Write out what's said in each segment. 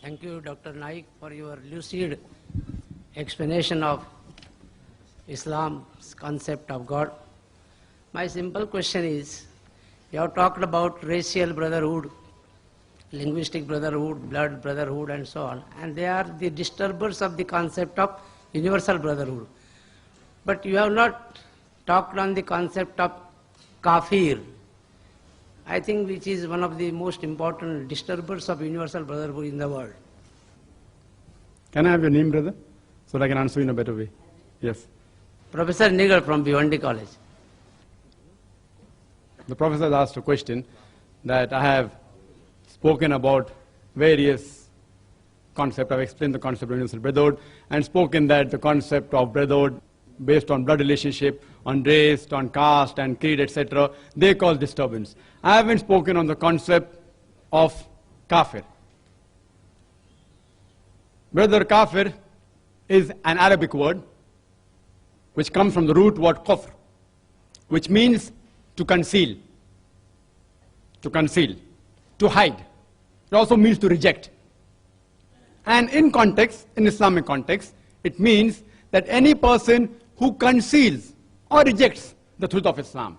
Thank you, Dr. Naik, for your lucid explanation of Islam's concept of God. My simple question is, you have talked about racial brotherhood, linguistic brotherhood, blood brotherhood, and so on, and they are the disturbers of the concept of universal brotherhood. But you have not talked on the concept of kafir, I think, which is one of the most important disturbers of universal brotherhood in the world. Can I have your name, brother, so that I can answer you in a better way? Yes. Professor Nigar from Bhiwandi College. The professor has asked a question that I have spoken about various concepts. I've explained the concept of universal brotherhood and spoken that the concept of brotherhood based on blood relationship, on race, on caste and creed, etc., they cause disturbance. I haven't spoken on the concept of kafir. Brother, kafir is an Arabic word which comes from the root word kufr, which means to conceal, to hide. It also means to reject. And in context, in Islamic context, it means that any person who conceals or rejects the truth of Islam.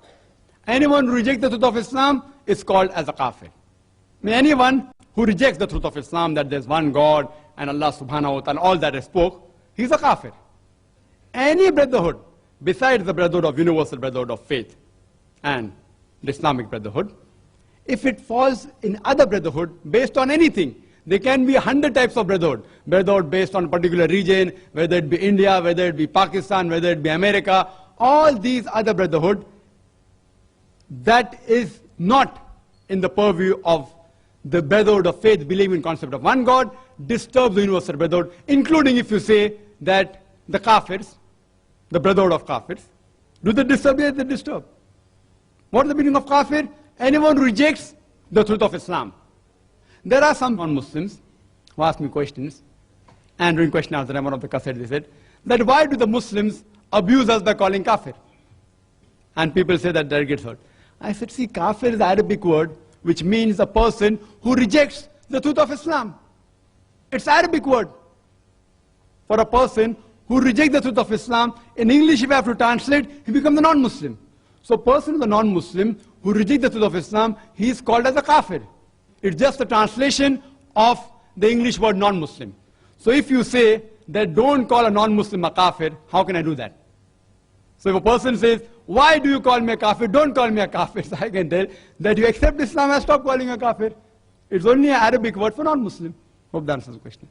Anyone who rejects the truth of Islam is called as a kafir. Anyone who rejects the truth of Islam, that there's one God and Allah subhanahu wa ta'ala, all that I spoke, he's a kafir. Any brotherhood besides the brotherhood of universal brotherhood of faith and the Islamic brotherhood, if it falls in other brotherhood based on anything, there can be 100 types of brotherhood. Brotherhood based on a particular region, whether it be India, whether it be Pakistan, whether it be America, all these other brotherhood, that is not in the purview of the brotherhood of faith, believing in the concept of one God, disturbs the universal brotherhood, including if you say that the kafirs, the brotherhood of kafirs, do they disturb? Yes, they disturb. What is the meaning of kafir? Anyone who rejects the truth of Islam. There are some non-Muslims who ask me questions, and during question answer, one of the cassettes, they said, that why do the Muslims abuse us by calling kafir? And people say that gets hurt. I said, see, kafir is an Arabic word which means a person who rejects the truth of Islam. It's an Arabic word for a person who rejects the truth of Islam. In English, if I have to translate, he becomes a non-Muslim. So a person who is a non-Muslim who rejects the truth of Islam, he is called as a kafir. It's just a translation of the English word non-Muslim. So if you say that don't call a non-Muslim a kafir, how can I do that? So if a person says, why do you call me a kafir? Don't call me a kafir. So I can tell that you accept Islam and stop calling a kafir. It's only an Arabic word for non-Muslim. Hope that answers the question.